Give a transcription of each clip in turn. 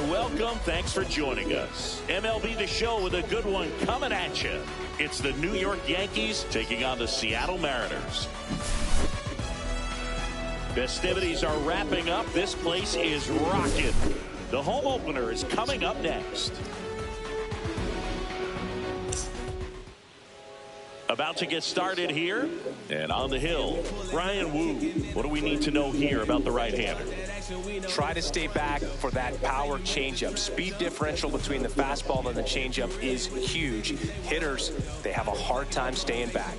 and welcome. Thanks for joining us. MLB The Show with a good one coming at you. It's the New York Yankees taking on the Seattle Mariners. Festivities are wrapping up. This place is rocking. The home opener is coming up next. About to get started here, and on the hill, Ryan Wu. What do we need to know here about the right-hander? Try to stay back for that power changeup. Speed differential between the fastball and the changeup is huge. Hitters, they have a hard time staying back.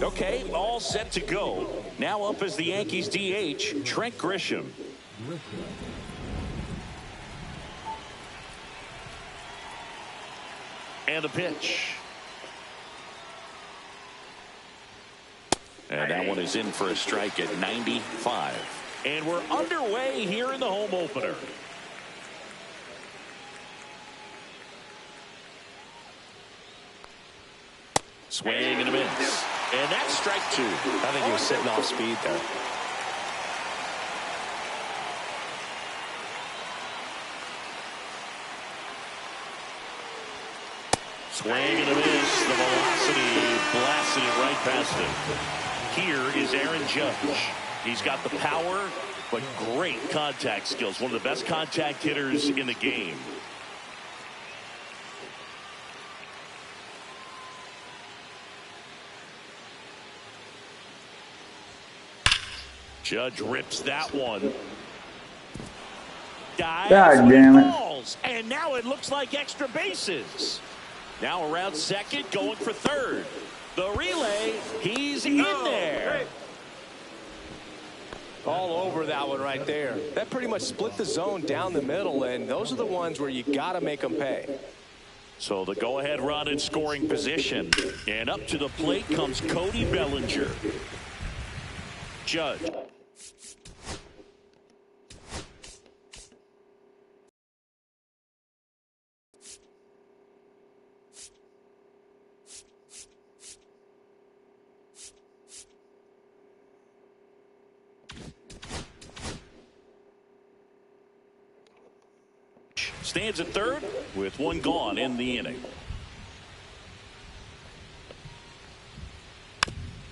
Okay, all set to go. Now up as the Yankees DH, Trent Grisham. And the pitch. And that one is in for a strike at 95. And we're underway here in the home opener. Swing and a miss. And that's strike two. I think he was sitting off speed there. Swing and a miss. The velocity blasted it right past him. Here is Aaron Judge. He's got the power, but great contact skills. One of the best contact hitters in the game. Judge rips that one. God damn it. And now it looks like extra bases. Now around second, going for third. The relay, he's in there. All over that one right there. That pretty much split the zone down the middle, and those are the ones where you got to make them pay. So the go-ahead run in scoring position. And up to the plate comes Cody Bellinger. Judge. Stands at third with one gone in the inning.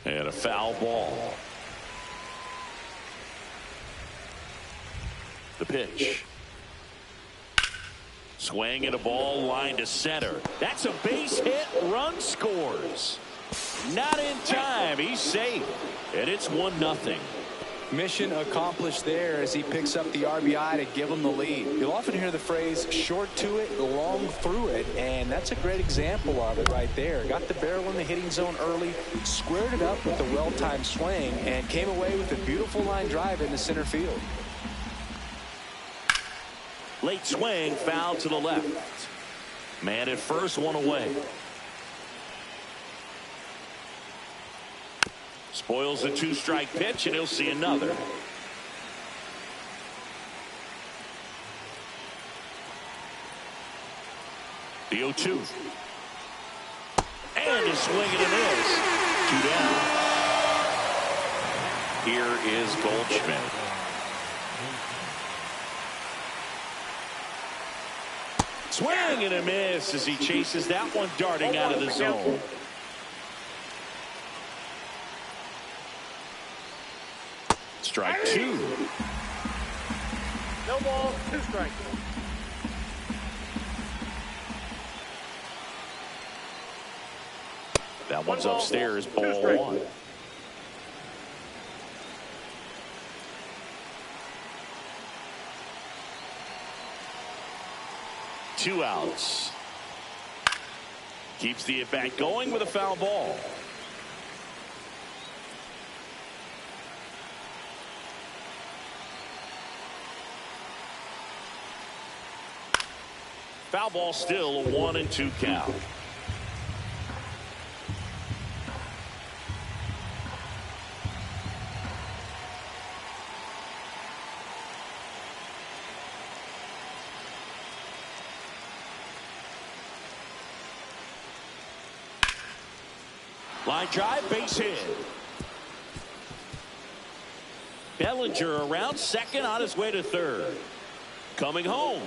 And a foul ball. The pitch. Swing and a ball line to center. That's a base hit. Run scores. Not in time. He's safe. And it's 1-0. Mission accomplished there as he picks up the RBI to give him the lead. You'll often hear the phrase short to it, long through it, and that's a great example of it right there. Got the barrel in the hitting zone early, squared it up with a well-timed swing, and came away with a beautiful line drive into center field. Late swing, foul to the left. Man at first, one away. Spoils the two-strike pitch, and he'll see another. The 0-2. And a swing and a miss. 2 down. Here is Goldschmidt. Swing and a miss as he chases that one darting out of the zone. Strike two. No ball, 2 strikes. That one's upstairs, ball 1. Two outs. Keeps the at-bat going with a foul ball. Foul ball, still a 1-2 count. Line drive, base hit. Bellinger around second on his way to third. Coming home.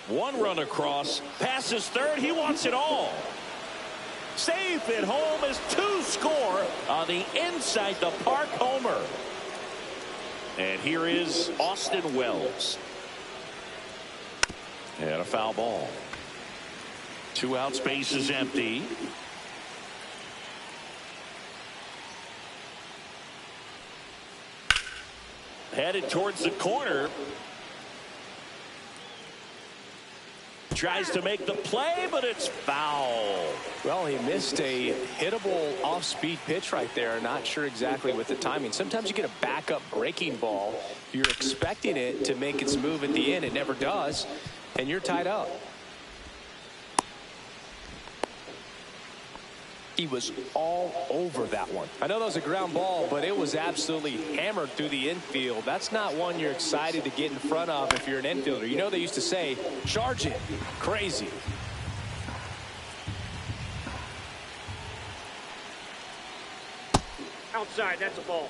One run across. Passes third. He wants it all. Safe at home as two score on the inside the park homer. And here is Austin Wells. And a foul ball. 2 outs, base is empty. Headed towards the corner. Tries to make the play, but it's foul. Well, he missed a hittable off-speed pitch right there. Not sure exactly with the timing. Sometimes you get a backup breaking ball. You're expecting it to make its move at the end. It never does, and you're tied up. He was all over that one. I know that was a ground ball, but it was absolutely hammered through the infield. That's not one you're excited to get in front of if you're an infielder. You know they used to say, charge it. Crazy. Outside, that's a ball.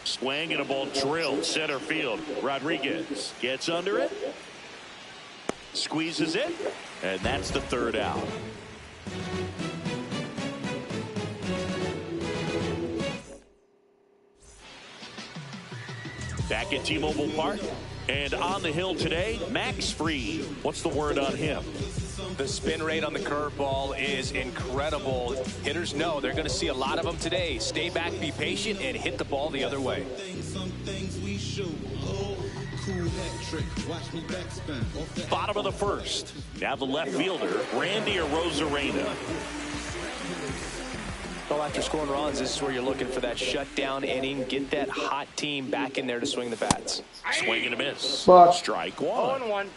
Swing and a ball drilled center field. Rodriguez gets under it. Squeezes it. And that's the third out. Back at T-Mobile Park. And on the hill today, Max Fried. What's the word on him? The spin rate on the curveball is incredible. Hitters know they're going to see a lot of them today. Stay back, be patient, and hit the ball the other way. Bottom of the first. Now the left fielder, Randy Arozarena. Well, after scoring runs, this is where you're looking for that shutdown inning. Get that hot team back in there to swing the bats. Swing and a miss. Strike one. 0-1.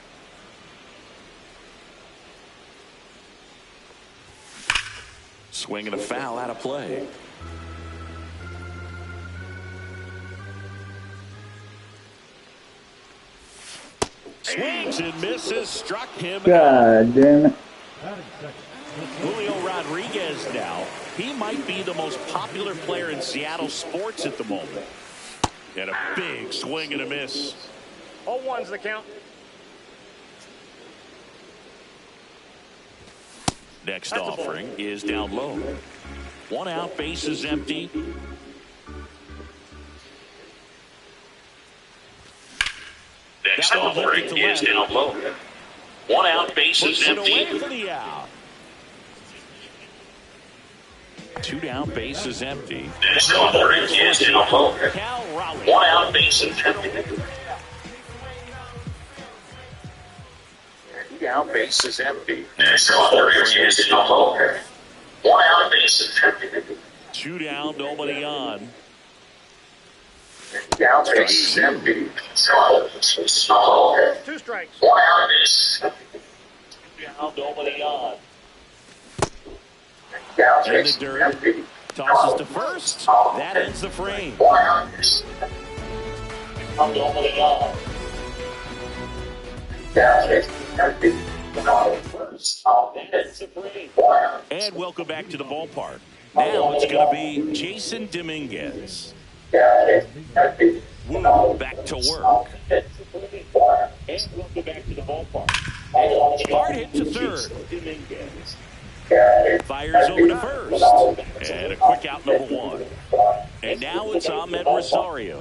Swing and a foul out of play. Swings and misses. Struck him. God damn it. Julio Rodriguez now. He might be the most popular player in Seattle sports at the moment. And a big swing and a miss. 0-1's the count. Next offering is down low. 1 out, base is empty. Next offering is down low. 1 out, base is empty. Away for the out. 2 down, base is empty. Next offering is down low. Cal Raleigh. 1 out, base is empty. Down, base is empty. Next offering is down low. 1 out, base is empty. 2 down, nobody on. Down, base is empty. 2 strikes. 1 out, base. Down, nobody on. Down, In base the dirt. empty. Tosses to first. That ends the frame. 1 out, base. Nobody on. Down, base empty. And welcome back to the ballpark. Now it's going to be Jason Dominguez. Woo, back to work. And welcome back to the ballpark. Hard hit to third. Fires over to first. And a quick out, number 1. And now it's Ahmed Rosario.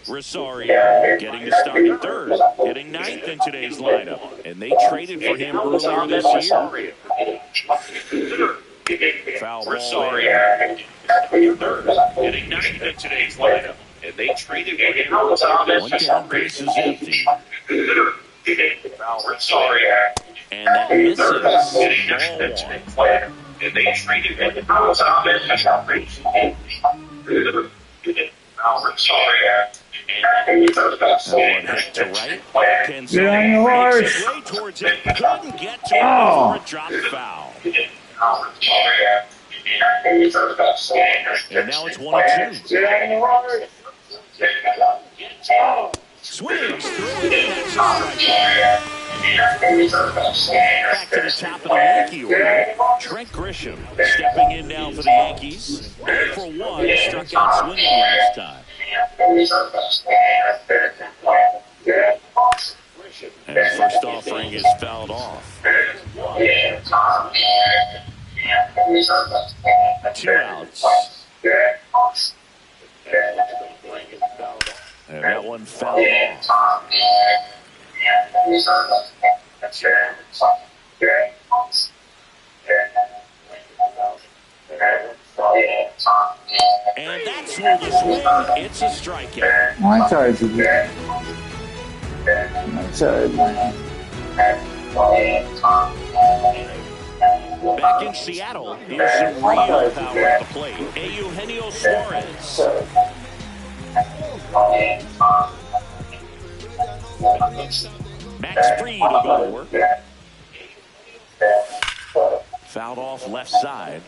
Rosario getting the start at third, hitting 9th in today's lineup. And they traded for him earlier this year. Foul ball. Rosario hitting 9th in today's lineup. And they traded for him. 1 down, base is empty. Rosario. And that misses. Ball 1. And they traded for him. One hit to right. Get on your horse. Way towards it. Couldn't get to it before it dropped foul. And now it's 1-2. Swings through it, and that's a strikeout. Back to the top of the Yankee order. Trent Grisham stepping in now for the Yankees. 0 for 1, struck out swinging last time. And first offering is fouled off. 2 outs. And that one fouled off. And that's through the swing. It's a strikeout. My charge is good. My charge, man. Back in Seattle, here's some real power at the plate. Eugenio Suarez. Max Fried will go to work. Fouled off left side.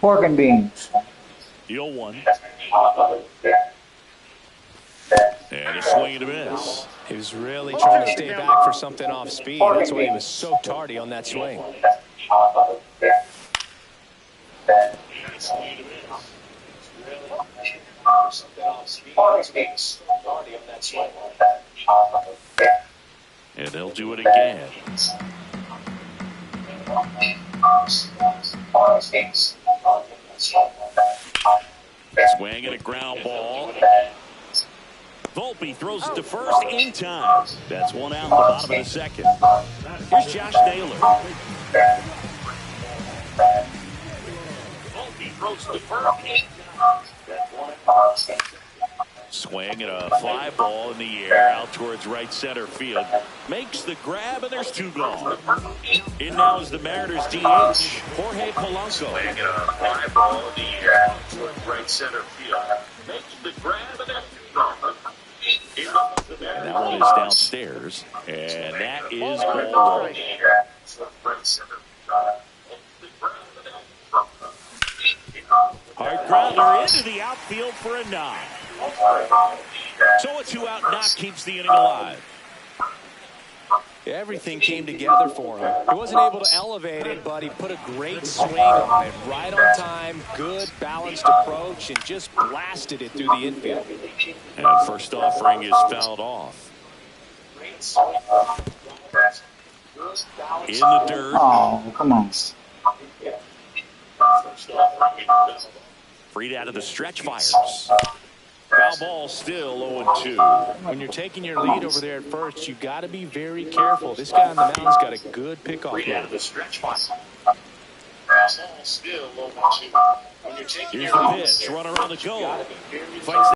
Pork and beans. 0-1. And a swing and a miss. He was really trying to stay back for something off speed. That's why he was so tardy on that swing. And they'll do it again. Swing and a ground ball. Volpe throws it to first in time. That's 1 out in the bottom of the second. Here's Josh Naylor. Volpe throws it to first. Swing and a fly ball in the air out towards right center field. Makes the grab, and there's 2 gone. In now is the Mariners DH, Jorge Polanco. Swing and a fly ball in the air out towards right center field. Makes the grab, and there's 2 gone. And that one is downstairs, and that is ball 1. Hard grounder into the outfield for a knock. So a 2-out knock keeps the inning alive. Everything came together for him. He wasn't able to elevate it, but he put a great swing on it. Right on time, good, balanced approach, and just blasted it through the infield. And first offering is fouled off. In the dirt. Oh, come on. Fried out of the stretch fires. Foul ball still 0-2. When you're taking your lead over there at first, you got to be very careful. This guy on the mound's got a good pickoff. Fried out of the stretch fire. Still 0-2. Here's the pitch. Runner on the go. Fights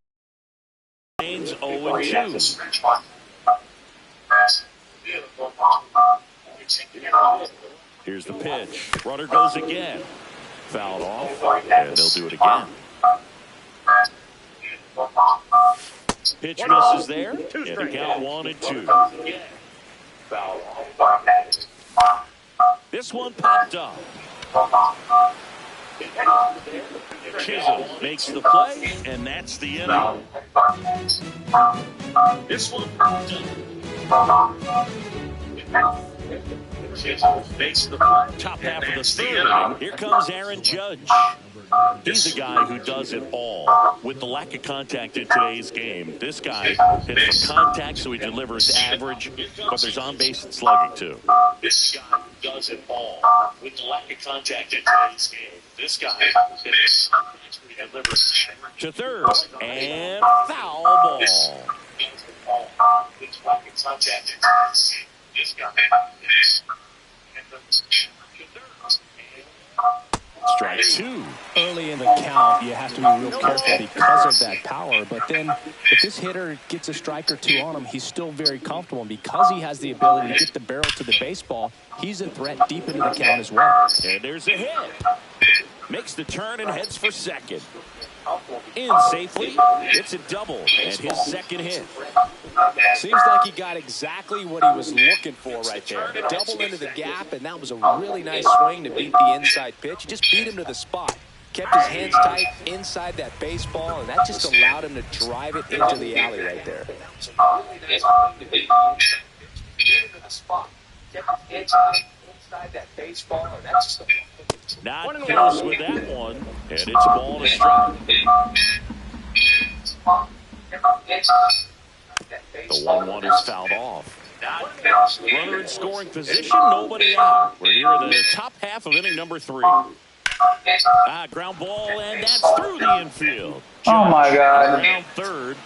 the lanes 0-2. Here's the pitch. Runner goes again. Fouled off, and they'll do it again. Pitch misses there, and the count 1-2. This one popped up. Chisholm makes the play, and that's the inning. This one popped up. Makes the play. Top half of the third inning. Here comes Aaron Judge. He's a guy who does it all. With the lack of contact in today's game, this guy hits for contact, so he delivers average, but there's on-base and slugging, too. This guy does it all. With the lack of contact in today's game, this guy hits delivers to third, and foul ball. With the lack of contact in today's game, this guy hits Strike 2. Early in the count, you have to be real careful because of that power. But then if this hitter gets a strike or 2 on him, he's still very comfortable. And because he has the ability to get the barrel to the baseball, he's a threat deep into the count as well. And there's a hit. Makes the turn and heads for second. In safely. It's a double and his second hit. Seems like he got exactly what he was looking for right there. Double into the gap, and that was a really nice swing to beat the inside pitch. He just beat him to the spot. Kept his hands tight inside that baseball, and that just allowed him to drive it into the alley right there. Not close with that one, and it's a ball and a strike. The 1-1 is fouled off. Runner in scoring position, nobody out. We're here in the top half of inning number 3. Ground ball, and that's through the infield. Oh my God. Around third.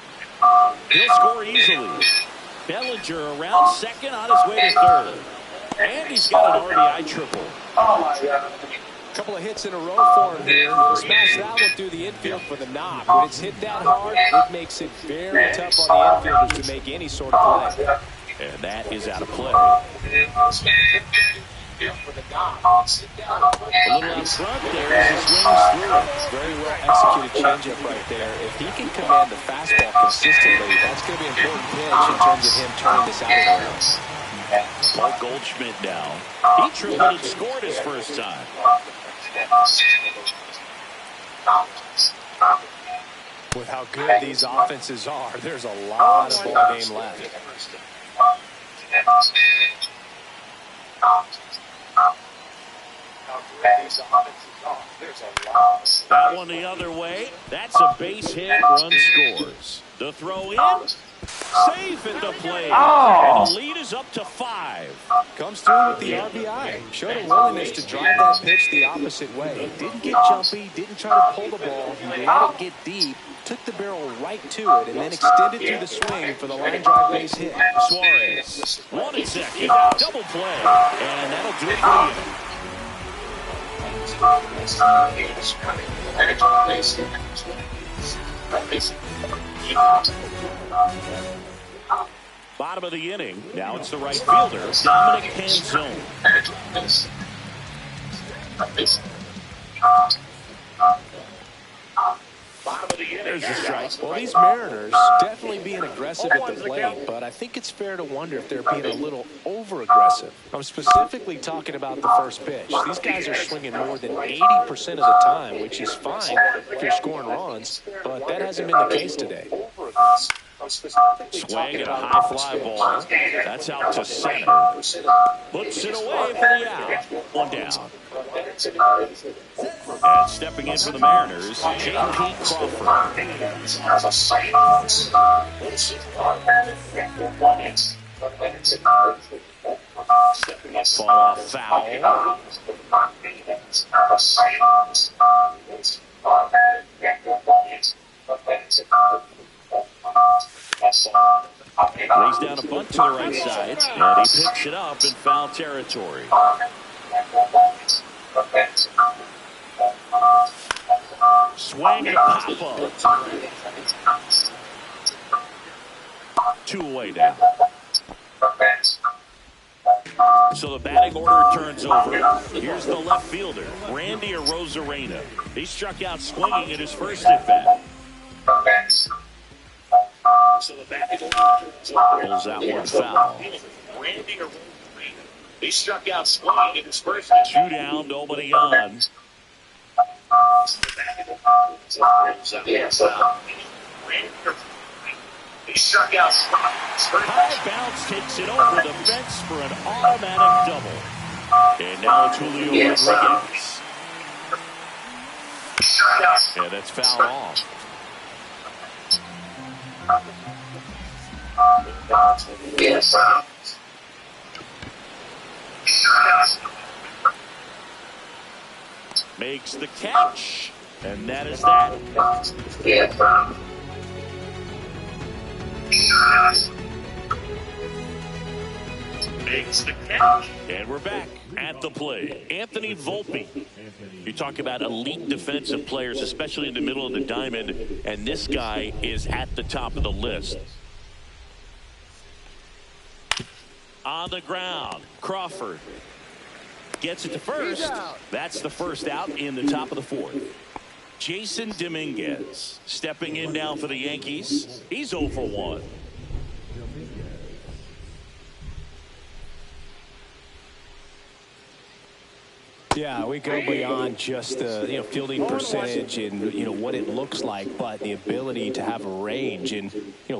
He'll score easily. Bellinger around second on his way to third. And he's got an RBI triple. Oh my God. Couple of hits in a row for him here. Smash that one through the infield for the knock. When it's hit that hard, it makes it very tough on the infielders to make any sort of play. And that is out of play. A little out front there as he swings through. Very well executed changeup right there. If he can command the fastball consistently, that's going to be an important pitch in terms of him turning this out around. Paul Goldschmidt now. He tripled and scored his first time. With how good these offenses are, there's a lot of ball game left. That one the other way. That's a base hit. Run scores. The throw in. Safe at the plate. And the lead is up to 5. Comes through with the RBI. Showed a willingness to drive that pitch the opposite way. Didn't get jumpy. Didn't try to pull the ball. He let it get deep. Took the barrel right to it and then extended through the swing for the line drive base hit. Suarez. 1 and second. Double play. And that'll do it for you. Bottom of the inning. Now it's the right fielder, Dominic Canzone. There's a strike. Well, these Mariners definitely being aggressive at the plate, but I think it's fair to wonder if they're being a little over-aggressive. I'm specifically talking about the first pitch. These guys are swinging more than 80% of the time, which is fine if you're scoring runs, but that hasn't been the case today. Swing and a high fly ball. That's out to center. Puts it away for the out. 1 down. And stepping in for the Mariners, J.P. Crawford. Fall off foul. Lays down a bunt to the right side, and he picks it up in foul territory. Swing and pop up. 2 away now. So the batting order turns over. Here's the left fielder, Randy Arozarena. He struck out swinging at his first at-bat. So the batting order pulls out 1 foul. Randy Arozarena. He struck out swinging at his first at-bat. 2 down, nobody on. He struck out. High bounce takes it over the fence for an automatic double. And now it's Julio Rodriguez. And that's fouled off. Yes. Makes the catch, and that is that. Makes the catch, and we're back at the plate. Anthony Volpe. You talk about elite defensive players, especially in the middle of the diamond, and this guy is at the top of the list. On the ground, Crawford gets it to first. That's the first out in the top of the 4th. Jason Dominguez stepping in now for the Yankees. He's 0 for 1. Yeah, we go beyond just the fielding percentage and what it looks like, but the ability to have a range and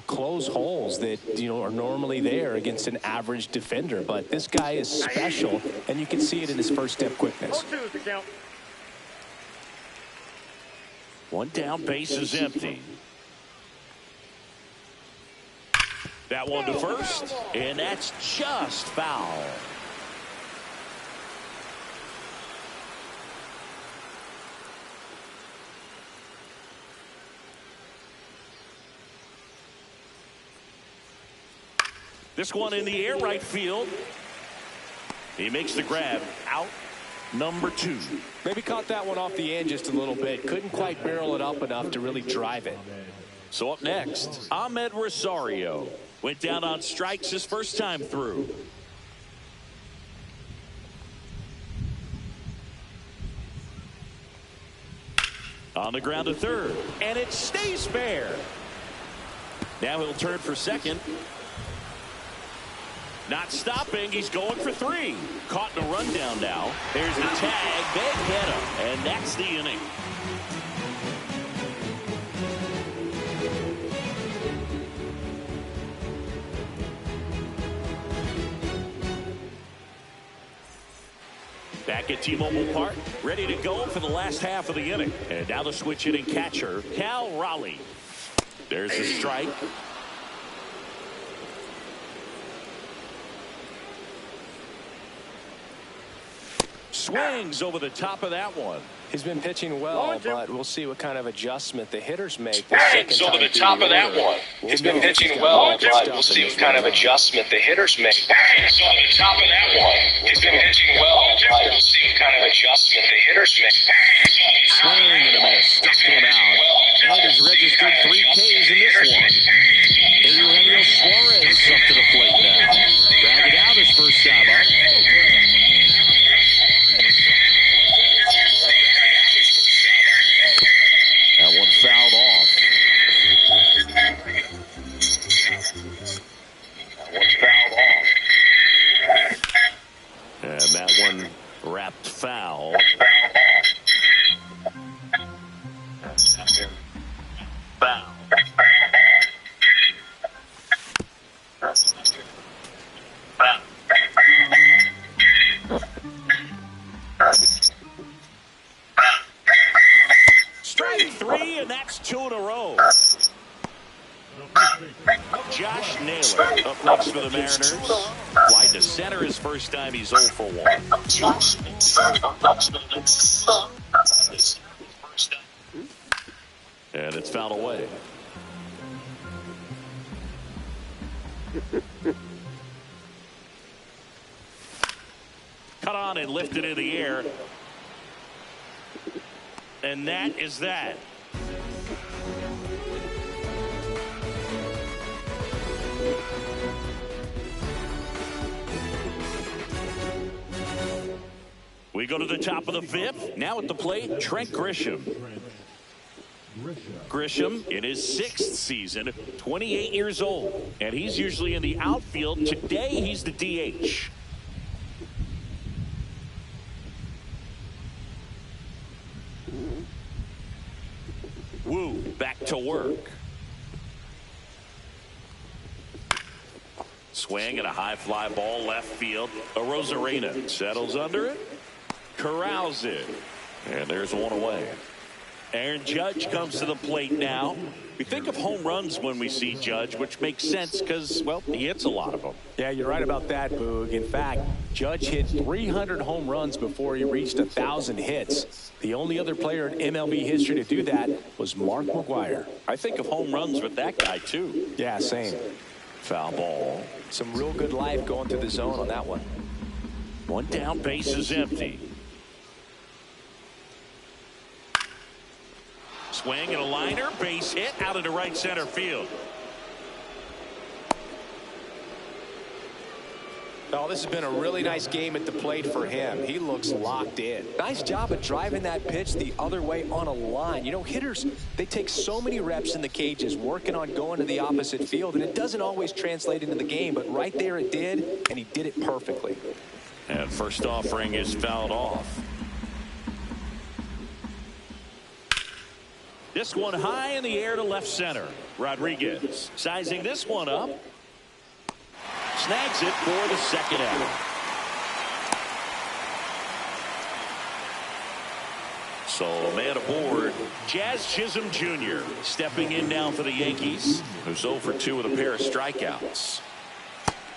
close holes that are normally there against an average defender. But this guy is special, and you can see it in his first step quickness. 0-2 is the count. One down, base is empty. That one to first, and that's just foul. This one in the air, right field. He makes the grab. Out number 2. Maybe caught that one off the end just a little bit. Couldn't quite barrel it up enough to really drive it. So up next, Ahmed Rosario. Went down on strikes his first time through. On the ground to third, and it stays fair. Now he'll turn for second. Not stopping, he's going for 3. Caught in a rundown now. There's the tag, they get him, and that's the inning. Back at T-Mobile Park, ready to go for the last half of the inning. And now the switch hitting catcher, Cal Raleigh. There's the strike. Swings over the top of that one. He's been pitching well, but we'll see what kind of adjustment the hitters make. Swings over the top of that one. He's been pitching well, but we'll see what kind of adjustment the hitters make. Swings over the top of that one. He's been pitching well, but we'll see what kind of adjustment the hitters make. Swing and a miss. Stuck one out. And has registered 3 Ks in this one. Eugenio Suarez up to the plate now. Grounded out his first time up. That one fouled off. And that one wrapped foul. Foul. Foul. Strike 3, and that's 2 in a row. Josh Naylor up next for the Mariners. Wide to center his first time. He's 0 for 1. And it's fouled away. Cut on and lifted in the air. And that is that. We go to the top of the 5th. Now at the plate, Trent Grisham. Grisham in his 6th season, 28 years old. And he's usually in the outfield. Today, he's the DH. Woo, back to work. Swing and a high fly ball left field. Arozarena settles under it. Corrals it. And there's one away. Aaron Judge comes to the plate now. We think of home runs when we see Judge, which makes sense because, well, he hits a lot of them. Yeah, you're right about that, Boog. In fact, Judge hit 300 home runs before he reached 1,000 hits. The only other player in MLB history to do that was Mark McGwire. I think of home runs with that guy, too. Yeah, same. Foul ball. Some real good life going through the zone on that one. One down, base is empty. Swing and a liner, base hit out into right center field. Oh, this has been a really nice game at the plate for him. He looks locked in. Nice job of driving that pitch the other way on a line. You know, hitters, they take so many reps in the cages working on going to the opposite field, and it doesn't always translate into the game, but right there it did, and he did it perfectly. And first offering is fouled off. This one high in the air to left center. Rodriguez sizing this one up. Snags it for the second out. So man aboard, Jazz Chisholm Jr. stepping in now for the Yankees, who's 0 for 2 with a pair of strikeouts.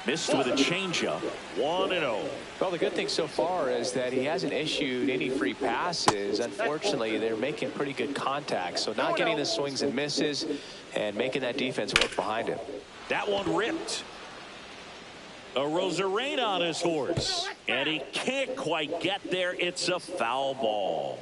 Missed with a changeup, 1-0. Well, the good thing so far is that he hasn't issued any free passes. Unfortunately, they're making pretty good contact, so not getting the swings and misses and making that defense work behind him. That one ripped. A Rosarena on his horse, and he can't quite get there. It's a foul ball.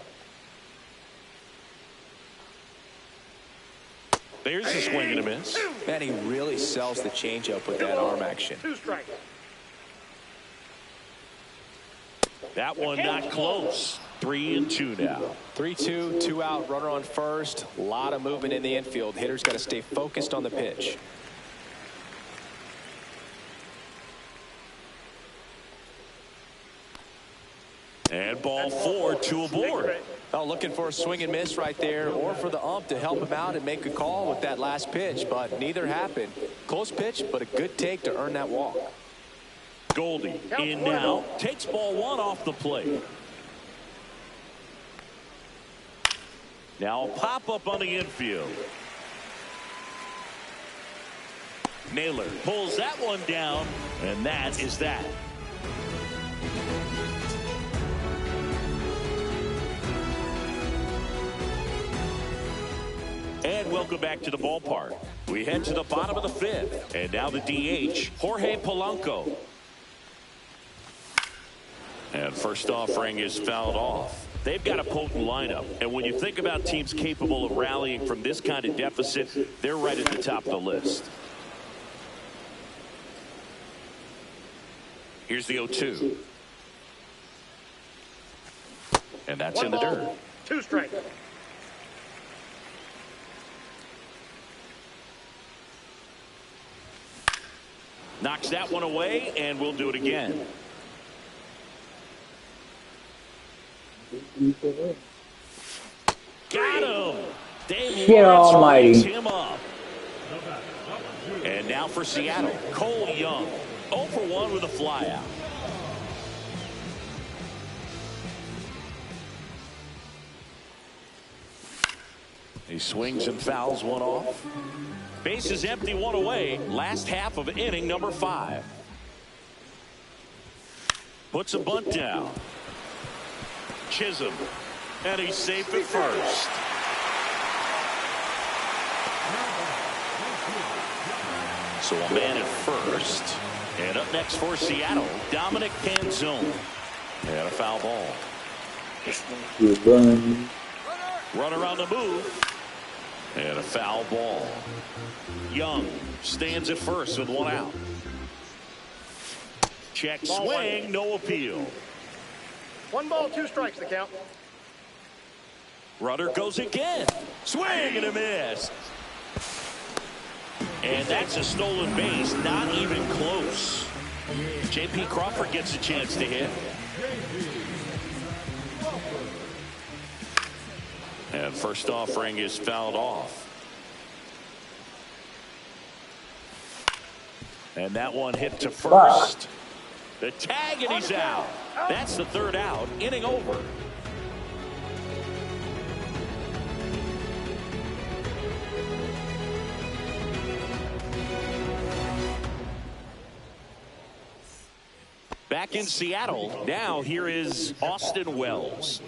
There's a swing and a miss. Man, he really sells the changeup with that arm action. 2 strikes. That one not close. 3-2 now. 3-2, 2 out, runner on first. A lot of movement in the infield. Hitter's got to stay focused on the pitch. And ball 4, 2 aboard. Oh, looking for a swing and miss right there, or for the ump to help him out and make a call with that last pitch, but neither happened. Close pitch, but a good take to earn that walk. Goldie in now, takes ball 1 off the plate. Now a pop-up on the infield. Naylor pulls that one down, and that is that. And welcome back to the ballpark. We head to the bottom of the 5th. And now the DH, Jorge Polanco. And first offering is fouled off. They've got a potent lineup. And when you think about teams capable of rallying from this kind of deficit, they're right at the top of the list. Here's the 0-2. And that's in the dirt. 2 strikes. Knocks that one away, and we'll do it again. Got him. Dave Lawrence him up. And now for Seattle, Cole Young. 0 for 1 with a flyout. He swings and fouls one off. Base is empty, 1 away. Last half of inning number 5. Puts a bunt down. Chisholm. And he's safe at first. So a man at first. And up next for Seattle, Dominic Canzone. And a foul ball. Runner on the move. And a foul ball. Young stands at first with 1 out. Check swing, no appeal. 1 ball, 2 strikes the count. Runner goes again. Swing and a miss. And that's a stolen base, not even close. J.P. Crawford gets a chance to hit. And first offering is fouled off. And that one hit to first. The tag, and he's out. That's the 3rd out. Inning over. Back in Seattle, now here is Austin Wells.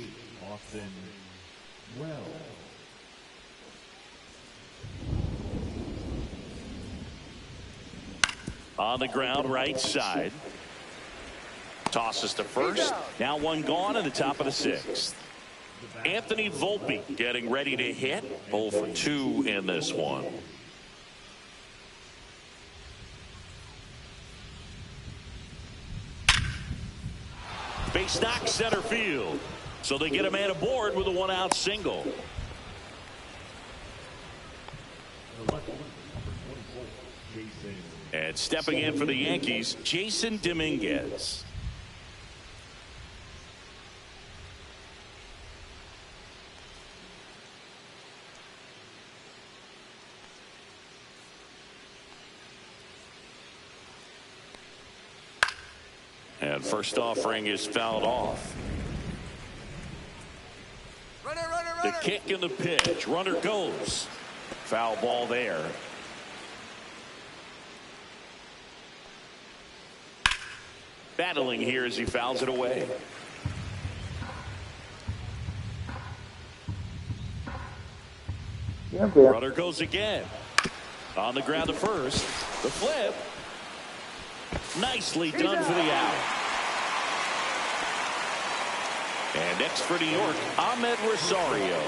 On the ground, right side. Tosses to first. Now 1 gone in the top of the 6th. Anthony Volpe getting ready to hit. 0 for 2 in this one. Base knock center field. So they get a man aboard with a 1-out single. And stepping in for the Yankees, Jason Dominguez. And first offering is fouled off. The kick and the pitch. Runner goes. Foul ball there. Battling here as he fouls it away. Runner goes again. On the ground to first. The flip. Nicely done for the out. And next for New York, Ahmed Rosario.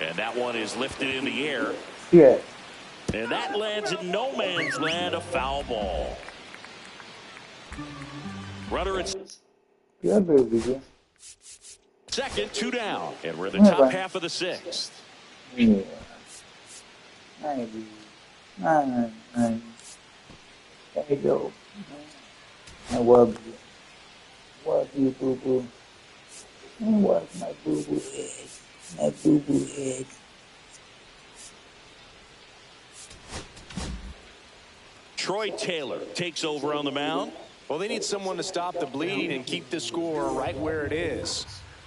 And that one is lifted in the air. Yeah. And that lands in no man's land, a foul ball. Runner at Yeah, baby. second, 2 down. And we're in the top half of the 6th. Yeah. Maybe. There you go. I love you. Love you, boo boo. What's my boo boo head? My boo boo head. Troy Taylor takes over on the mound. Well, they need someone to stop the bleeding and keep the score right where it is.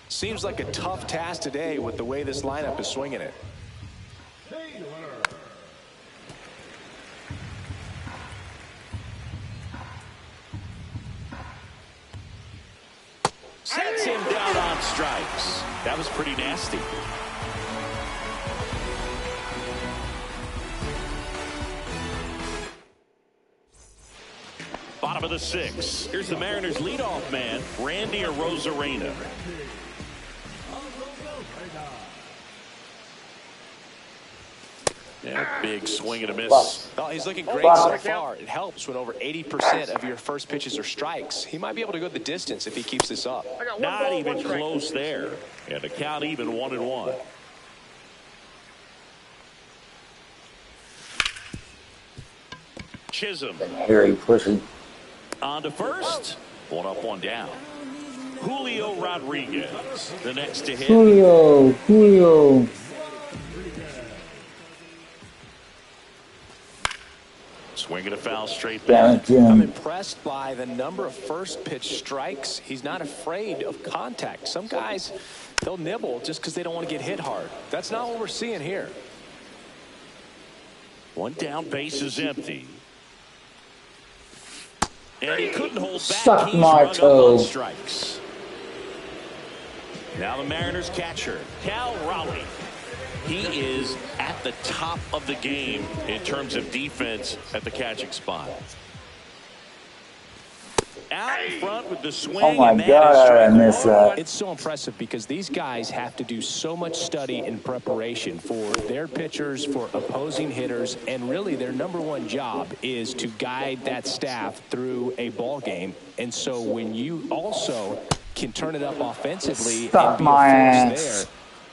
Seems like a tough task today with the way this lineup is swinging it. Sets him down on strikes. That was pretty nasty. Bottom of the 6th. Here's the Mariners leadoff man, Randy Arozarena. Yeah, big swing and a miss. Oh, he's looking great so far. It helps when over 80% of your first pitches are strikes. He might be able to go the distance if he keeps this up. Not even close there. And the count even 1-1. Chisholm. Hairy pussy. On to first. 1 up, 1 down. Julio Rodriguez, the next to hit. Julio. Swinging a foul straight back. I'm impressed by the number of first pitch strikes. He's not afraid of contact. Some guys, they'll nibble just because they don't want to get hit hard. That's not what we're seeing here. 1 down, base is empty. And he couldn't hold back. Suck He's my run up toe. on strikes. Now the Mariners catcher, Cal Raleigh. He is at the top of the game in terms of defense at the catching spot. Out in front with the swing. Oh my God, I missed that. It's so impressive because these guys have to do so much study and preparation for their pitchers, for opposing hitters, and really their #1 job is to guide that staff through a ball game. And so when you also can turn it up offensively and be a force there,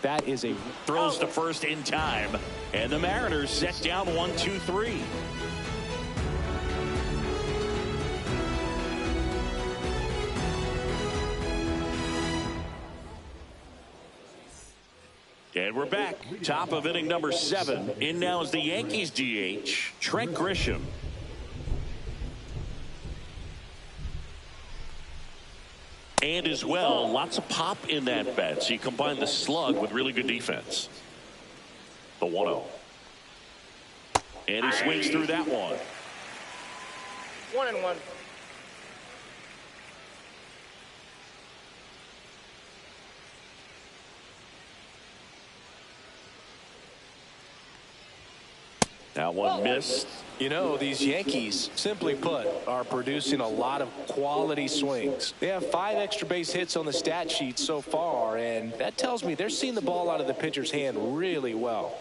that is a throws to first in time, and the Mariners set down 1-2-3. And we're back. Top of inning number 7. In now is the Yankees DH, Trent Grisham. And as well, lots of pop in that bat. So you combine the slug with really good defense. The 1-0. And he swings through that one. 1-1. That one missed. You know, these Yankees, simply put, are producing a lot of quality swings. They have 5 extra base hits on the stat sheet so far, and that tells me they're seeing the ball out of the pitcher's hand really well.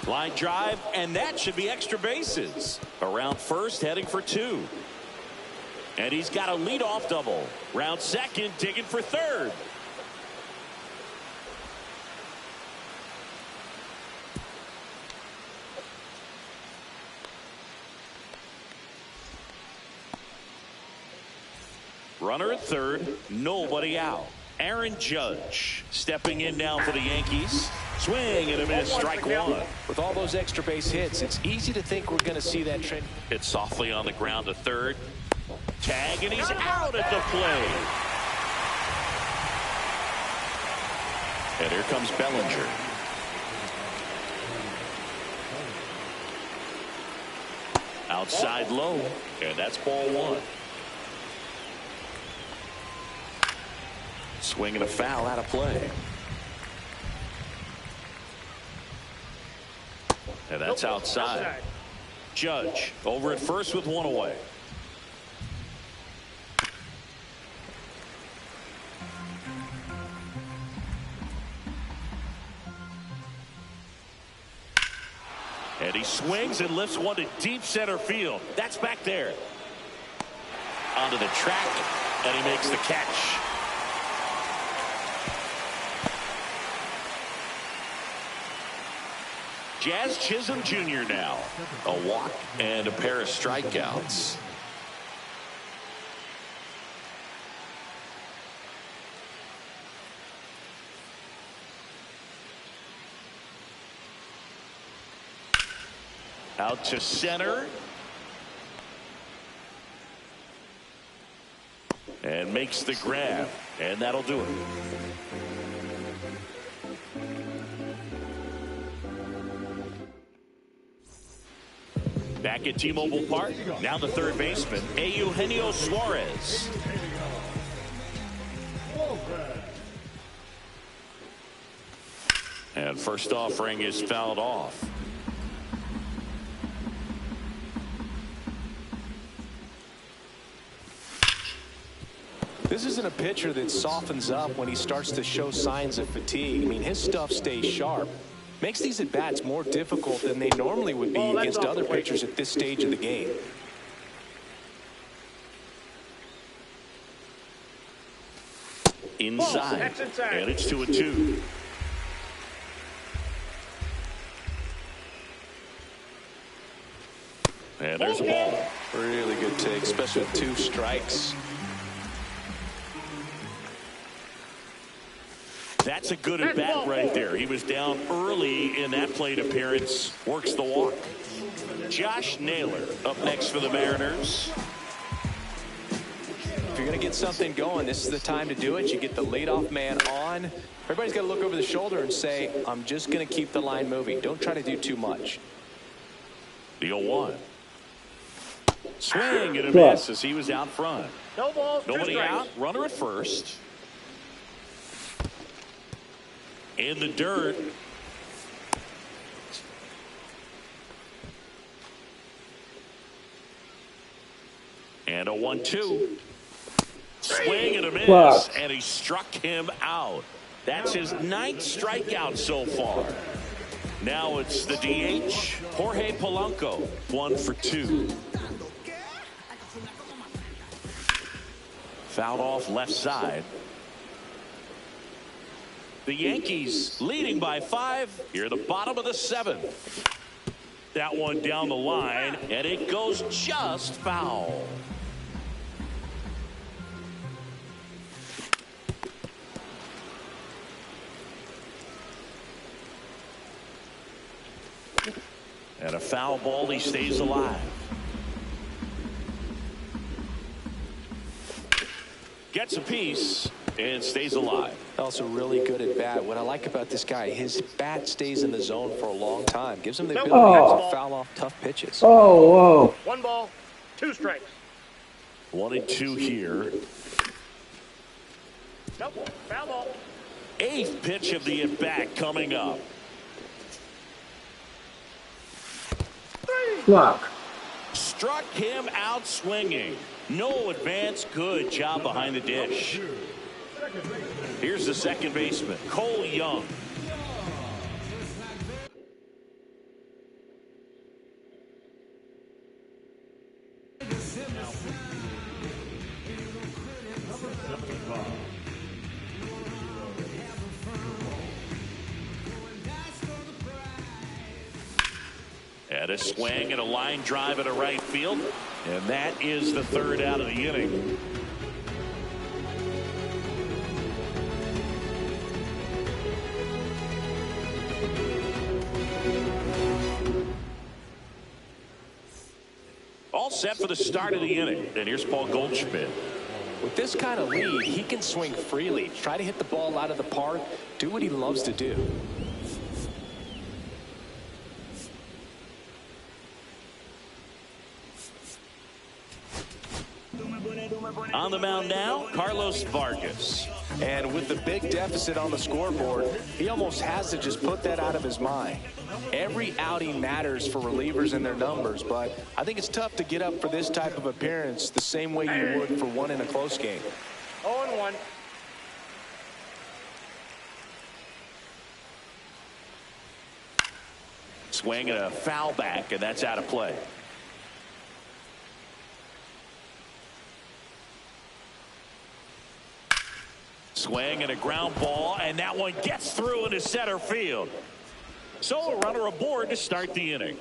Line drive, and that should be extra bases. Around first, heading for 2. And he's got a leadoff double. Round second, digging for third. Runner at third, nobody out. Aaron Judge stepping in now for the Yankees. Swing and a miss, strike one. With all those extra base hits, it's easy to think we're going to see that trend. Hit softly on the ground to third. Tag, and he's out at the plate. And here comes Bellinger. Outside low, and that's ball one. Swing and a foul out of play. And that's outside. Judge over at first with one away. And he swings and lifts one to deep center field. That's back there. Onto the track, and he makes the catch. Jazz Chisholm Jr. now. A walk and a pair of strikeouts. Out to center. And makes the grab. And that'll do it. Back at T-Mobile Park. Now the third baseman, Eugenio Suarez. And first offering is fouled off. This isn't a pitcher that softens up when he starts to show signs of fatigue. I mean, his stuff stays sharp. Makes these at-bats more difficult than they normally would be against other pitchers at this stage of the game. Inside. And it's 2-2. And there's a ball. Really good take, especially with 2 strikes. That's a good at bat right there. He was down early in that plate appearance. Works the walk. Josh Naylor up next for the Mariners. If you're going to get something going, this is the time to do it. You get the leadoff man on. Everybody's got to look over the shoulder and say, I'm just going to keep the line moving. Don't try to do too much. The 0-1. Swing and a miss as he was out front. No balls, nobody out. Runner at first. In the dirt. And a 1-2. Swing and a miss. And he struck him out. That's his 9th strikeout so far. Now it's the DH, Jorge Polanco, 1 for 2. Fouled off left side. The Yankees leading by 5 here at the bottom of the 7th. That one down the line, and it goes just foul. And a foul ball, he stays alive. Gets a piece and stays alive. Also really good at bat. What I like about this guy, his bat stays in the zone for a long time. Gives him the ability to foul off tough pitches. Oh, whoa. 1 ball, 2 strikes. 1-2 here. Nope, foul ball. 8th pitch of the at-bat coming up. Walk. Struck him out swinging. No advance. Good job behind the dish. Here's the second baseman, Cole Young. And a swing and a line drive at a right field. And that is the 3rd out of the inning. set for the start of the inning. And here's Paul Goldschmidt. With this kind of lead, he can swing freely, try to hit the ball out of the park, do what he loves to do. On the mound now, Carlos Vargas. And with the big deficit on the scoreboard, he almost has to just put that out of his mind. Every outing matters for relievers and their numbers, but I think it's tough to get up for this type of appearance the same way you would for one in a close game. 0-1. Swing and a foul back, and that's out of play. Swing and a ground ball, and that one gets through into center field. So a runner aboard to start the inning.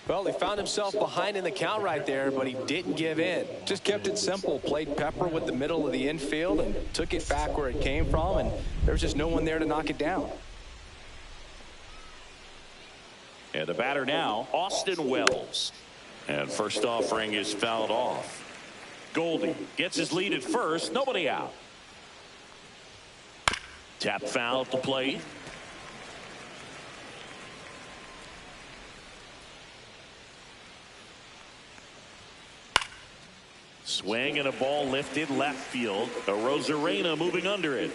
Well, he found himself behind in the count right there, but he didn't give in. Just kept it simple, played pepper with the middle of the infield and took it back where it came from, and there was just no one there to knock it down. And the batter now, Austin Wells. And first offering is fouled off. Goldie gets his lead at first, nobody out. Tap foul to plate. Swing and a ball lifted left field. Rosarena moving under it.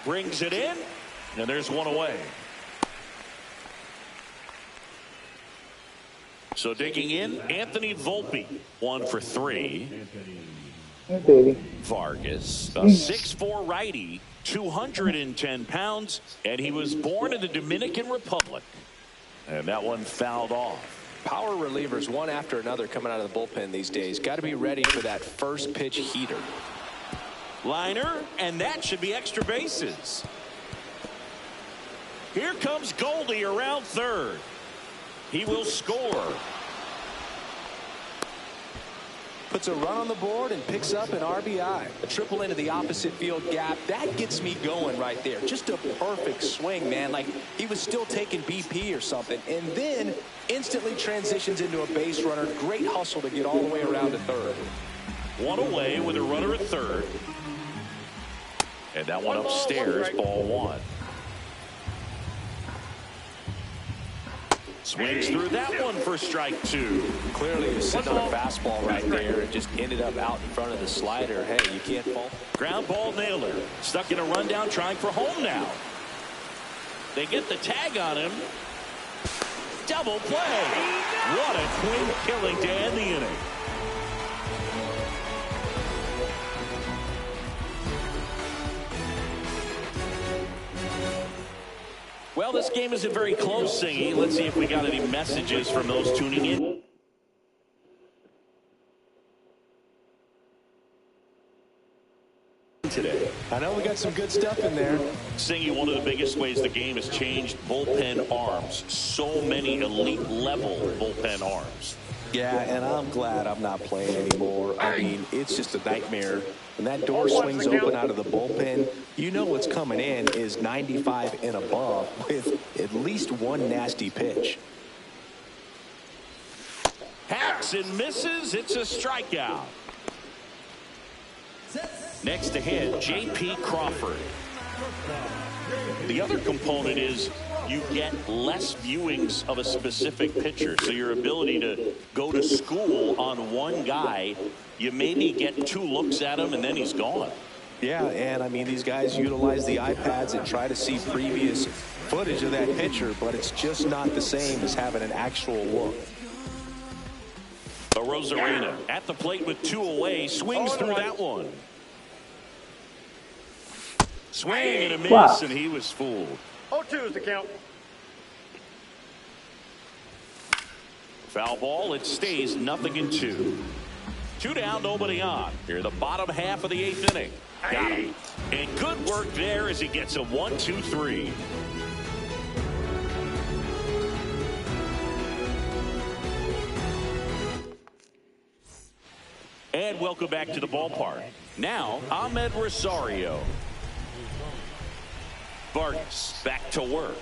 Brings it in, and there's one away. So digging in, Anthony Volpe, 1 for 3. Hey, baby. Vargas, a 6'4" righty, 210 pounds, and he was born in the Dominican Republic. And that one fouled off. Power relievers one after another coming out of the bullpen these days. Got to be ready for that first pitch heater. Liner, and that should be extra bases. Here comes Goldie around third. He will score. Puts a run on the board and picks up an RBI. A triple into the opposite field gap. That gets me going right there. Just a perfect swing, man. Like he was still taking BP or something. And then instantly transitions into a base runner. Great hustle to get all the way around to third. One away with a runner at third. And that one upstairs, ball 1. Swings through that one for strike 2. Clearly he was sitting on a fastball right there and just ended up out in front of the slider. Hey, you can't fault. Ground ball Naylor. Stuck in a rundown trying for home now. They get the tag on him. Double play. What a quick killing to end the inning. Well, this game isn't very close, Singy. Let's see if we got any messages from those tuning in today. I know we got some good stuff in there. Singy, one of the biggest ways the game has changed, bullpen arms. So many elite level bullpen arms. Yeah, and I'm glad I'm not playing anymore. I mean, it's just a nightmare. When that door swings open out of the bullpen, you know what's coming in is 95 and above with at least one nasty pitch. Hacks and misses. It's a strikeout. Next to hit, J.P. Crawford. The other component is you get less viewings of a specific pitcher. So your ability to go to school on one guy, you maybe get 2 looks at him and then he's gone. Yeah, and I mean, these guys utilize the iPads and try to see previous footage of that pitcher, but it's just not the same as having an actual look. Rosarena at the plate with 2 away, swings through that one. Swing and a miss, and he was fooled. 0-2 is the count. Foul ball, it stays 0-2. 2 down, nobody on. Here, the bottom half of the 8th inning. Got him. And good work there as he gets a 1-2-3. And welcome back to the ballpark. Now, Ahmed Rosario. Vargas back to work.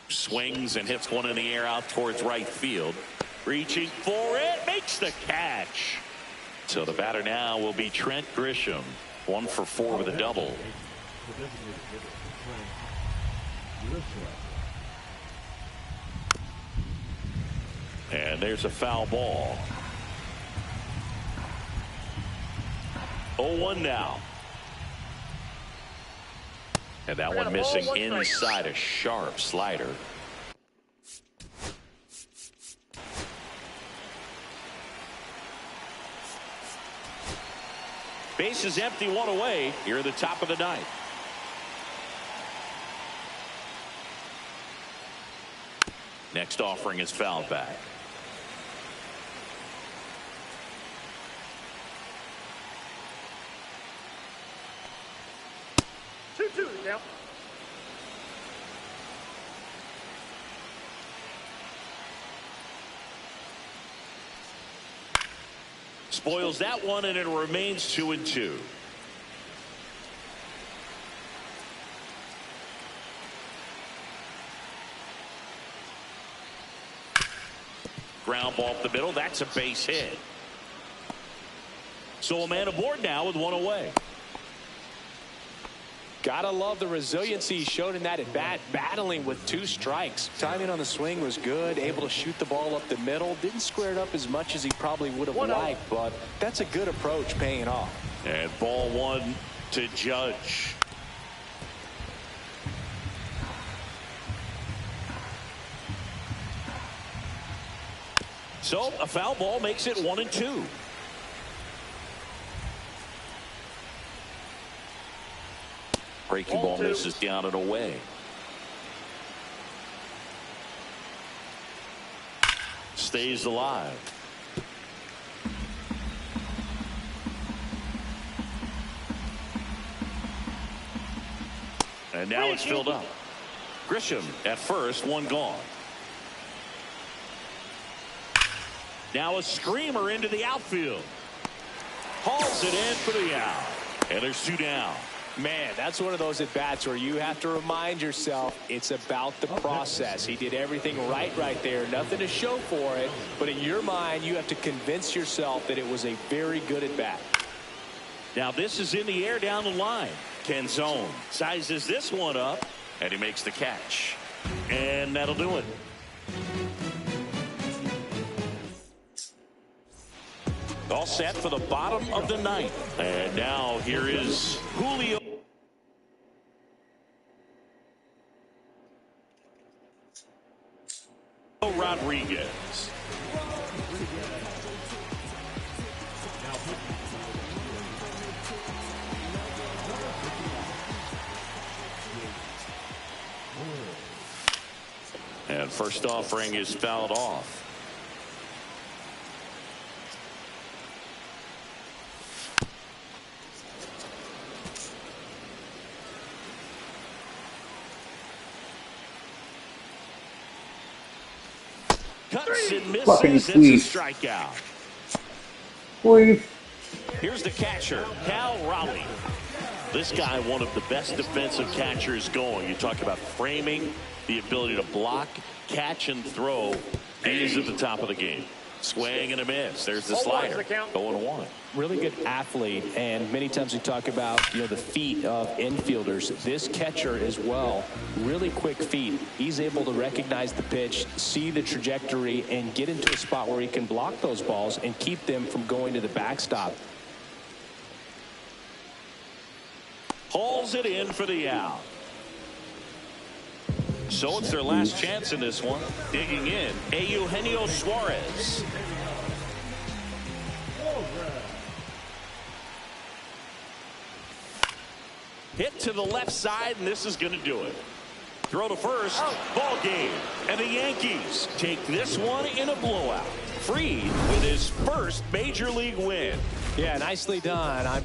Swings and hits one in the air out towards right field. Reaching for it, makes the catch. So the batter now will be Trent Grisham. 1 for 4 with a double. And there's a foul ball. 0-1 now. And that one missing inside, a sharp slider. Base is empty, 1 away here at the top of the ninth. Next offering is fouled back. Two the count. Spoils that one, and it remains 2-2. Ground ball up the middle. That's a base hit. So a man aboard now with 1 away. Gotta love the resiliency he showed in that at bat, battling with 2 strikes. Timing on the swing was good, able to shoot the ball up the middle. Didn't square it up as much as he probably would have liked, but that's a good approach, paying off. And ball 1 to Judge. So a foul ball makes it 1-2. Breaking ball misses down and away. Stays alive. And now it's filled up. Grisham at first, 1 gone. Now a screamer into the outfield. Hauls it in for the out. And there's 2 down. Man, that's one of those at-bats where you have to remind yourself it's about the process. He did everything right there. Nothing to show for it. But in your mind, you have to convince yourself that it was a very good at-bat. Now this is in the air down the line. Canzone sizes this one up, and he makes the catch. And that'll do it. All set for the bottom of the ninth. And now here is Julio Rodriguez. And first offering is fouled off. Cuts and misses. It's a strikeout. Here's the catcher, Cal Raleigh. This guy, one of the best defensive catchers going. You talk about framing, the ability to block, catch, and throw. He is at the top of the game. Swing and a miss. There's the slider. 0-1. Really good athlete, and many times we talk about the feet of infielders. This catcher as well, really quick feet. He's able to recognize the pitch, see the trajectory, and get into a spot where he can block those balls and keep them from going to the backstop. Hauls it in for the out. So it's their last chance in this one. Digging in, Eugenio Suarez. Hit to the left side, and this is going to do it. Throw to first, ball game. And the Yankees take this one in a blowout. Fried with his first major league win. Yeah, nicely done.